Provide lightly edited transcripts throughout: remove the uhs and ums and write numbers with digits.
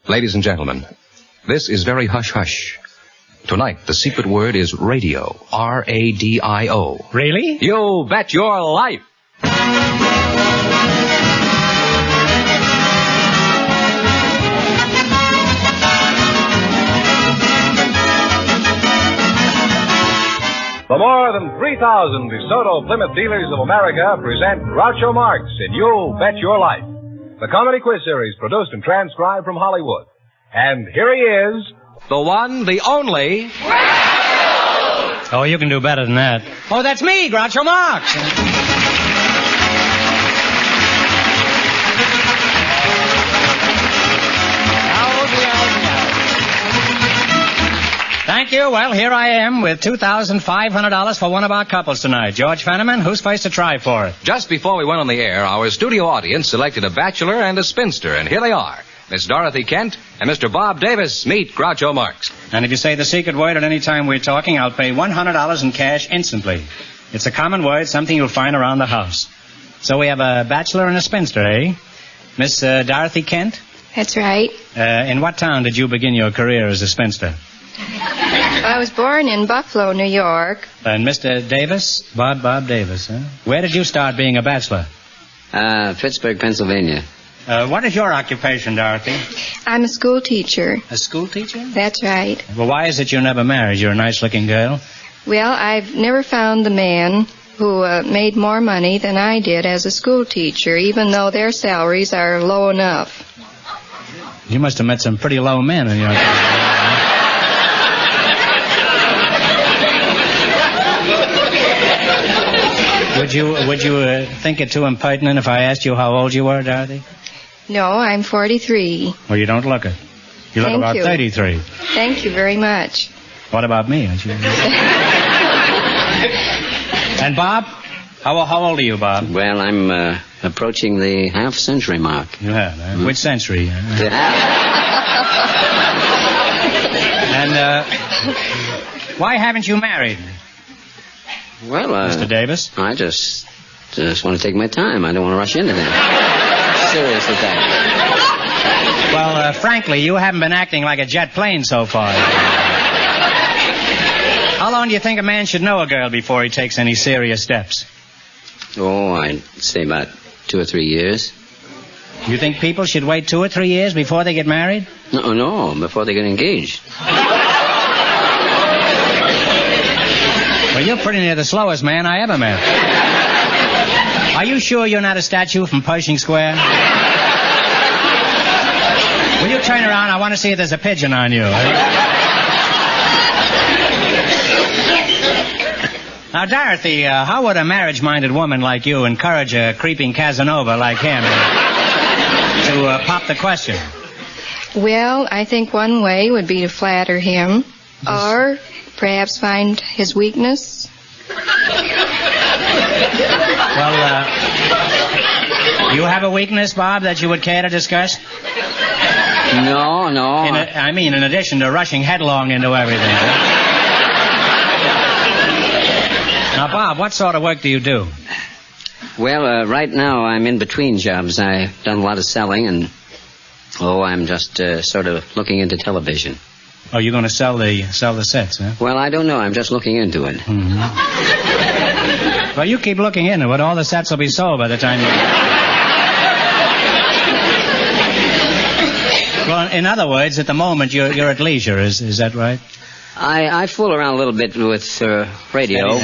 Ladies and gentlemen, this is very hush-hush. Tonight, the secret word is radio. R-A-D-I-O. Really? You bet your life! The more than 3,000 DeSoto Plymouth dealers of America present Groucho Marx in You Bet Your Life, the comedy quiz series produced and transcribed from Hollywood. And here he is, the one, the only... Oh, you can do better than that. Oh, that's me, Groucho Marx. Thank you. Well, here I am with $2,500 for one of our couples tonight. George Fenneman, who's supposed to try for it? Just before we went on the air, our studio audience selected a bachelor and a spinster, and here they are. Miss Dorothy Kent and Mr. Bob Davis. Meet Groucho Marx. And if you say the secret word at any time we're talking, I'll pay $100 in cash instantly. It's a common word, something you'll find around the house. So we have a bachelor and a spinster, eh? Miss Dorothy Kent? That's right. In what town did you begin your career as a spinster? I was born in Buffalo, New York. And Mr. Davis? Bob Davis, huh? Where did you start being a bachelor? Pittsburgh, Pennsylvania. What is your occupation, Dorothy? I'm a school teacher. A school teacher? That's right. Well, why is it you never married? You're a nice-looking girl. Well, I've never found the man who made more money than I did as a school teacher, even though their salaries are low enough. You must have met some pretty low men in your career. Would you think it too impertinent if I asked you how old you were, Dorothy? No, I'm 43. Well, you don't look it. You look about 33. Thank you very much. What about me? And Bob? How old are you, Bob? Well, I'm approaching the half-century mark. You have, huh? Which century? The half. And why haven't you married? Well, Mr. Davis? I just want to take my time. I don't want to rush into that. Serious with that. Well, frankly, you haven't been acting like a jet plane so far. How long do you think a man should know a girl before he takes any serious steps? Oh, I'd say about 2 or 3 years. You think people should wait 2 or 3 years before they get married? No, before they get engaged. Well, you're pretty near the slowest man I ever met. Are you sure you're not a statue from Pershing Square? Will you turn around? I want to see if there's a pigeon on you. Now, Dorothy, how would a marriage-minded woman like you encourage a creeping Casanova like him to pop the question? Well, I think one way would be to flatter him, or perhaps find his weakness. Well, you have a weakness, Bob, that you would care to discuss? No. In addition to rushing headlong into everything. Now, Bob, what sort of work do you do? Well, right now I'm in between jobs. I've done a lot of selling, and I'm just sort of looking into television. Oh, you're going to sell the sets, huh? Well, I don't know. I'm just looking into it. Mm-hmm. Well, you keep looking into it. All the sets will be sold by the time you... Well, in other words, at the moment, you're at leisure. Is that right? I fool around a little bit with radio.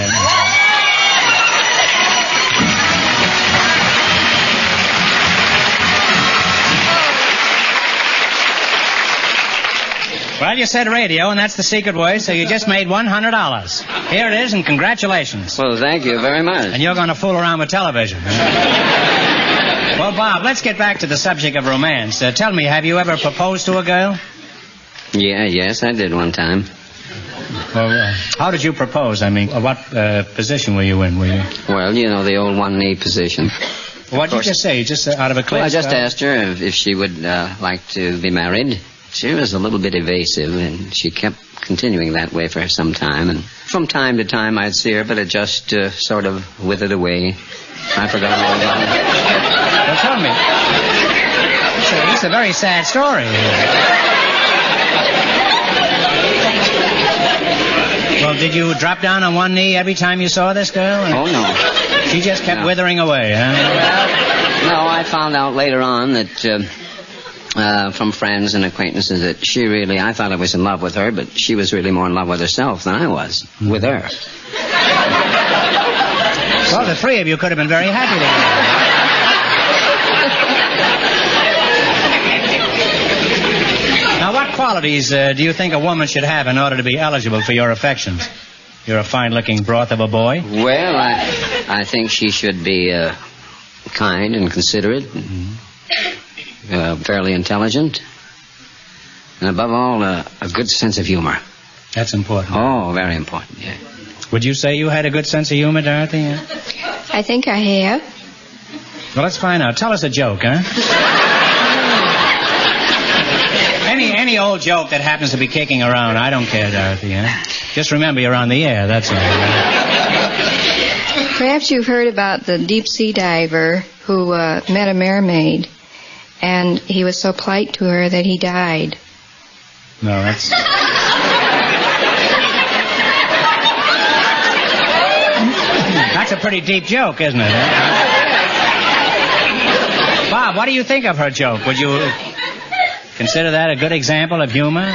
Well, you said radio, and that's the secret word, so you just made $100. Here it is, and congratulations. Well, thank you very much. And you're going to fool around with television. Well, Bob, let's get back to the subject of romance. Tell me, have you ever proposed to a girl? Yes, I did one time. Well, how did you propose? I mean, what position were you in? Well, the old 1-knee position. What did you just say? Just out of a clip? Well, I just asked her if she would like to be married. She was a little bit evasive, and she kept continuing that way for some time. And from time to time, I'd see her, but it just sort of withered away. I forgot all about it. Well, tell me. it's a very sad story. Well, did you drop down on one knee every time you saw this girl? Oh, no. She just kept withering away, huh? No, I found out later on that from friends and acquaintances that I thought I was in love with her, but she was really more in love with herself than I was with her. Well, the three of you could have been very happy together. Now, what qualities do you think a woman should have in order to be eligible for your affections? You're a fine-looking broth of a boy. Well, I think she should be kind and considerate, fairly intelligent, and above all, a good sense of humor. That's important. Oh, very important, yeah. Would you say you had a good sense of humor, Dorothy? Yeah? I think I have. Well, let's find out. Tell us a joke, huh? Any old joke that happens to be kicking around. I don't care, Dorothy, huh? Just remember you're on the air, that's all. Perhaps you've heard about the deep-sea diver who met a mermaid, and he was so polite to her that he died. No, that's... That's a pretty deep joke, isn't it? Bob, what do you think of her joke? Would you consider that a good example of humor?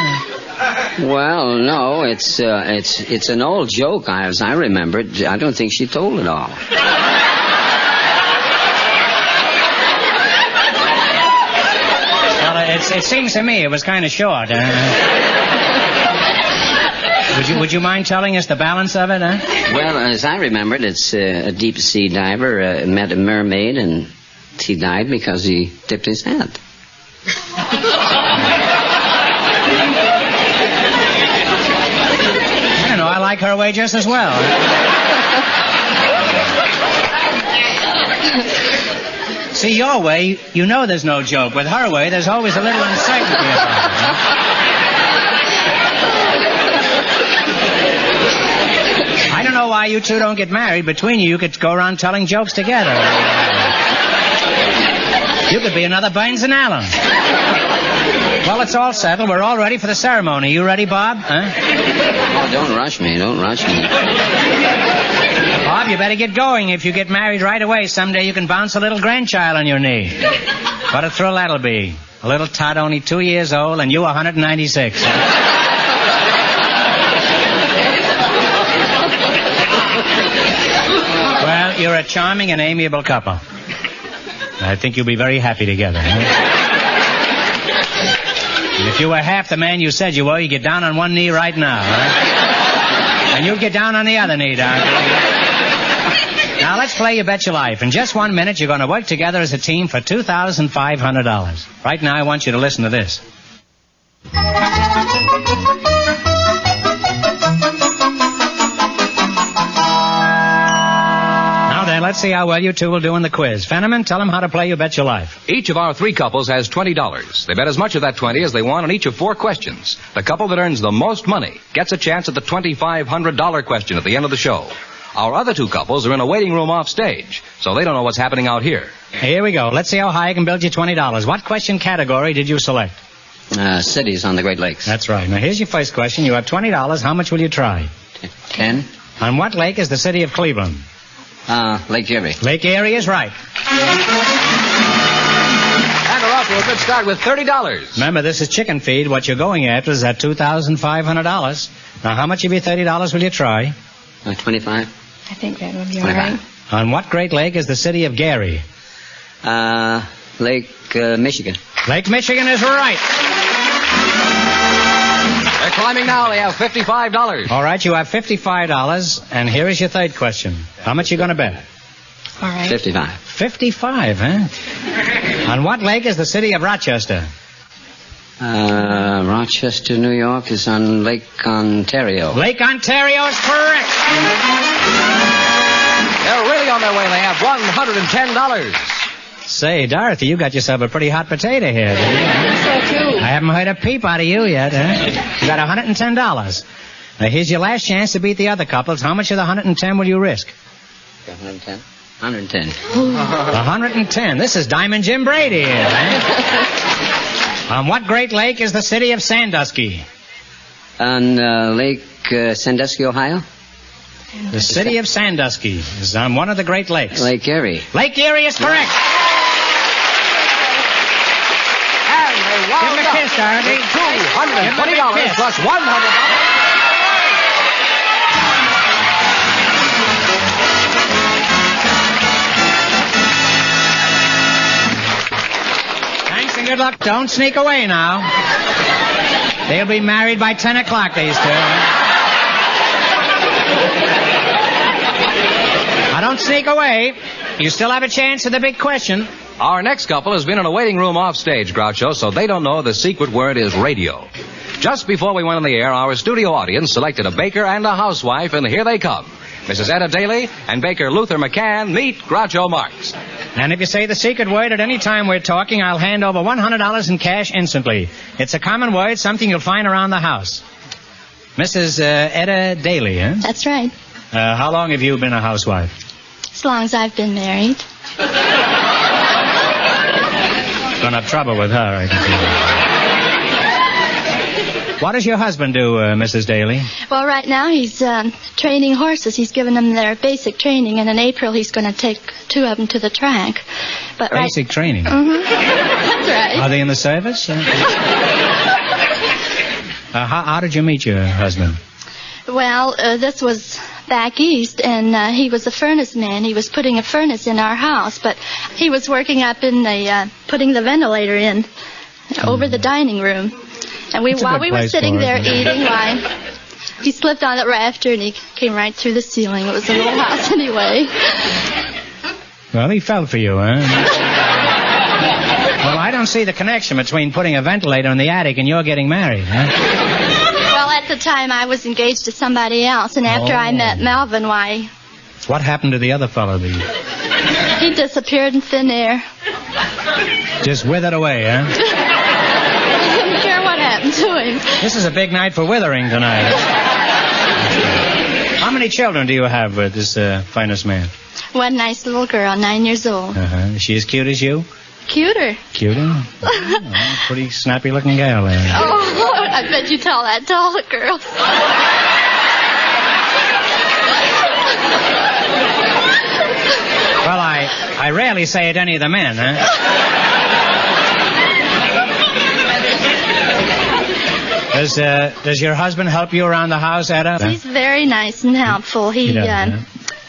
Well, no, it's an old joke, as I remember it. I don't think she told it all. Well, it seems to me it was kind of short. Would you mind telling us the balance of it, huh? Well, as I remember it, it's a deep-sea diver met a mermaid, and he died because he dipped his head. I don't know, I like her way just as well. See, your way, you know there's no joke. With her way, there's always a little uncertainty about it. I don't know why you two don't get married. Between you could go around telling jokes together. You could be another Burns and Allen. Well, it's all settled. We're all ready for the ceremony. You ready, Bob? Huh? Oh, don't rush me. Bob, you better get going. If you get married right away, someday you can bounce a little grandchild on your knee. What a thrill that'll be. A little tot only 2 years old and you 196. Well, you're a charming and amiable couple. I think you'll be very happy together. Huh? And if you were half the man you said you were, you get down on one knee right now. Right? And you'll get down on the other knee, darling. Now, let's play You Bet Your Life. In just 1 minute, you're going to work together as a team for $2,500. Right now, I want you to listen to this. Now then, let's see how well you two will do in the quiz. Fenneman, tell them how to play You Bet Your Life. Each of our three couples has $20. They bet as much of that 20 as they want on each of 4 questions. The couple that earns the most money gets a chance at the $2,500 question at the end of the show. Our other 2 couples are in a waiting room off stage, so they don't know what's happening out here. Here we go. Let's see how high I can build you $20. What question category did you select? Cities on the Great Lakes. That's right. Now, here's your first question. You have $20. How much will you try? 10. On what lake is the city of Cleveland? Lake Erie. Lake Erie is right. And we're off to a good start with $30. Remember, this is chicken feed. What you're going after is that $2,500. Now, how much of your $30 will you try? 25. I think that would be all right. On what Great Lake is the city of Gary? Lake Michigan. Lake Michigan is right. They're climbing now. They have $55. All right, you have $55, and here is your third question. How much are you going to bet? All right. 55. 55, huh? On what lake is the city of Rochester? Rochester, New York is on Lake Ontario. Lake Ontario is correct. They're really on their way. They have $110. Say, Dorothy, you got yourself a pretty hot potato here. So too. I haven't heard a peep out of you yet, huh? You got $110. Now, here's your last chance to beat the other couples. How much of the 110 will you risk? 110. 110. 110. This is Diamond Jim Brady here, huh? On what great lake is the city of Sandusky? On Lake Sandusky, Ohio? The city of Sandusky is on one of the Great Lakes. Lake Erie. Lake Erie is correct. And they Give him a kiss, Dorothy. $220 plus $100. Thanks and good luck. Don't sneak away now. They'll be married by 10 o'clock, these two. Now, don't sneak away. You still have a chance at the big question. Our next couple has been in a waiting room off stage, Groucho, so they don't know the secret word is radio. Just before we went on the air, our studio audience selected a baker and a housewife, and here they come. Mrs. Etta Daly and Baker Luther McCann meet Groucho Marx. And if you say the secret word at any time we're talking, I'll hand over $100 in cash instantly. It's a common word, something you'll find around the house. Mrs. Etta Daly, huh? That's right. How long have you been a housewife? As long as I've been married. Gonna have trouble with her, I can see. What does your husband do, Mrs. Daly? Well, right now he's training horses. He's given them their basic training, and in April he's going to take 2 of them to the track. But Basic training? Mm-hmm. That's right. Are they in the service? How did you meet your husband? Well, this was back east, and he was a furnace man. He was putting a furnace in our house, but he was working up in the, putting the ventilator in over the dining room. And while we were sitting there eating, he slipped on that rafter and he came right through the ceiling. It was a little house anyway. Well, he fell for you, huh? Well, I don't see the connection between putting a ventilator in the attic and you're getting married, huh? Well, at the time I was engaged to somebody else, and after I met Melvin, What happened to the other fellow? He disappeared in thin air. Just withered away, huh? I didn't care what happened to him. This is a big night for withering tonight. How many children do you have with this finest man? One nice little girl, 9 years old. Uh-huh. Is she as cute as you? Cuter. Cuter? Oh, pretty snappy-looking gal there. Oh, I bet you tell that to all the girls. Well, I rarely say it to any of the men, huh? Does your husband help you around the house, Etta? He's very nice and helpful. He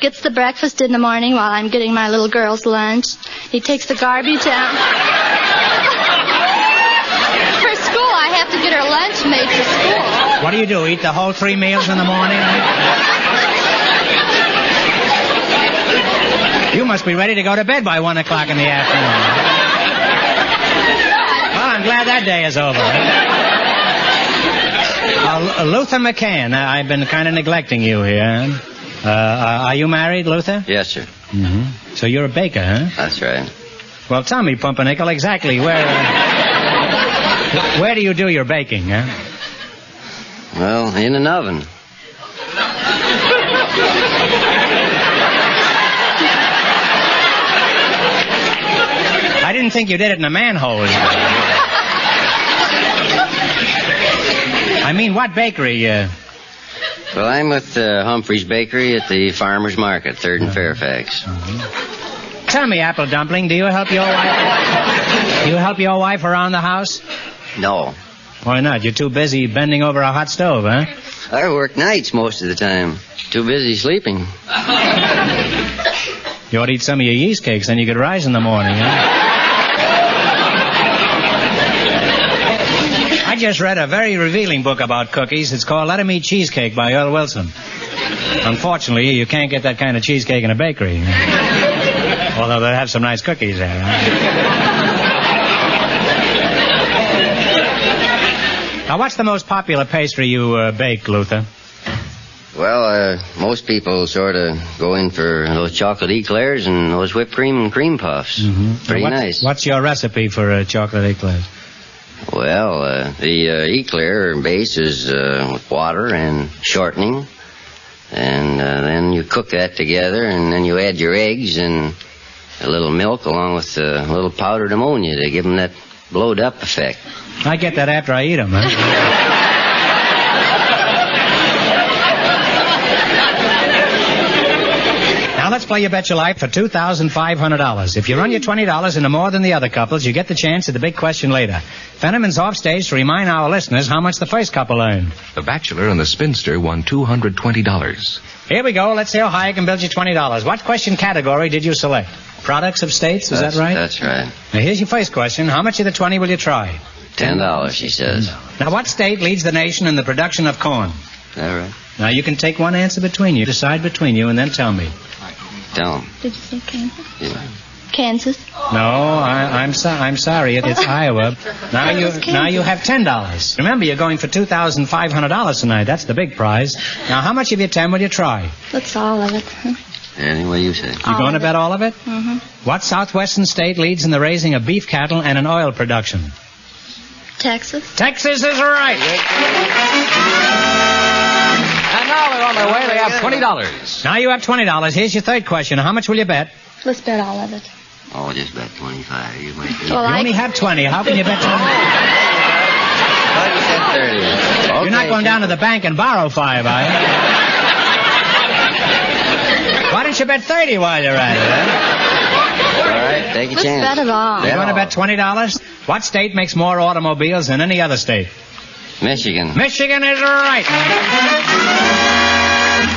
gets the breakfast in the morning while I'm getting my little girl's lunch. He takes the garbage out. For school, I have to get her lunch made for school. What do? Eat the whole 3 meals in the morning? You must be ready to go to bed by 1 o'clock in the afternoon. Well, I'm glad that day is over. Luther McCann, I've been kind of neglecting you here. Are you married, Luther? Yes, sir. Mm-hmm. So you're a baker, huh? That's right. Well, tell me, Pumpernickel, exactly where do you do your baking, huh? Well, in an oven. I didn't think you did it in a manhole. I mean, what bakery? Well, I'm with Humphrey's Bakery at the Farmer's Market, 3rd and Fairfax. Mm-hmm. Tell me, Apple Dumpling, do you help your wife? Do you help your wife around the house? No. Why not? You're too busy bending over a hot stove, huh? I work nights most of the time. Too busy sleeping. You ought to eat some of your yeast cakes, then you could rise in the morning, huh? I just read a very revealing book about cookies. It's called Let 'Em Eat Cheesecake by Earl Wilson. Unfortunately, you can't get that kind of cheesecake in a bakery. Although they have some nice cookies there. Now, what's the most popular pastry you bake, Luther? Well, most people sort of go in for those chocolate eclairs and those whipped cream and cream puffs. Mm-hmm. Pretty nice. What's your recipe for chocolate eclairs? Well, the eclair base is with water and shortening. And then you cook that together, and then you add your eggs and a little milk along with a little powdered ammonia to give them that blowed-up effect. I get that after I eat them, huh? Now let's play You Bet Your Life for $2,500. If you run your $20 into more than the other couples, you get the chance at the big question later. Fenneman's off stage to remind our listeners how much the first couple earned. The bachelor and the spinster won $220. Here we go. Let's see how high I can build you $20. What question category did you select? Products of states, is that right? That's right. Now here's your first question. How much of the 20 will you try? $10, she says. Now what state leads the nation in the production of corn? All right. Now you can take one answer between you. Decide between you and then tell me. Tell him. Did you say Kansas? Yeah. Kansas? No, I'm sorry. It's Iowa. Now you have $10. Remember, you're going for $2,500 tonight. That's the big prize. Now, how much of your 10 will you try? That's all of it. Huh? Any way you say. You going to bet all of it? Mm-hmm. What southwestern state leads in the raising of beef cattle and in oil production? Texas? Texas is right. And now they're on their way. They have $20. Now you have $20. Here's your third question. How much will you bet? Let's bet all of it. Oh, just bet 25. You might be. Well, You only have 20. How can you bet 20? Thought you said 30. You're not going down to the bank and borrow 5, are you? Why don't you bet 30 while you're at it, huh? All right, take a Let's chance. bet it all. You're going to bet $20? What state makes more automobiles than any other state? Michigan. Michigan is right.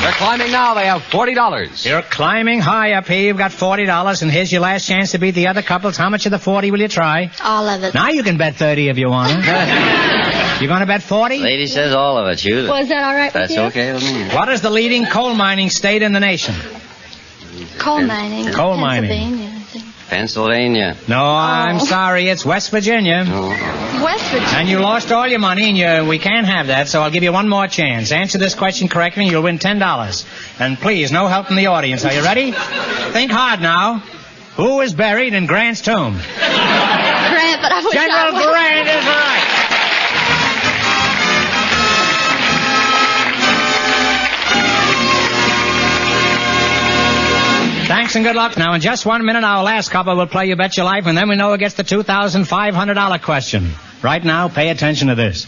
They're climbing now. They have $40. You're climbing high up here. You've got $40, and here's your last chance to beat the other couples. How much of the 40 will you try? All of it. Now you can bet 30 if you want to. You're going to bet 40? Lady says all of it. Shoot it. Was that all right That's with you? okay with me. What is the leading coal mining state in the nation? Coal mining. Coal mining. Pennsylvania, I think. Pennsylvania. No, I'm sorry. It's West Virginia. Oh. West Virginia. And you lost all your money, and we can't have that, so I'll give you one more chance. Answer this question correctly, and you'll win $10. And please, no help from the audience. Are you ready? Think hard now. Who is buried in Grant's tomb? Grant, but I wish General I was. Grant is right. Thanks and good luck. Now, in just 1 minute, our last couple will play You Bet Your Life, and then we know who gets the $2,500 question. Right now, pay attention to this.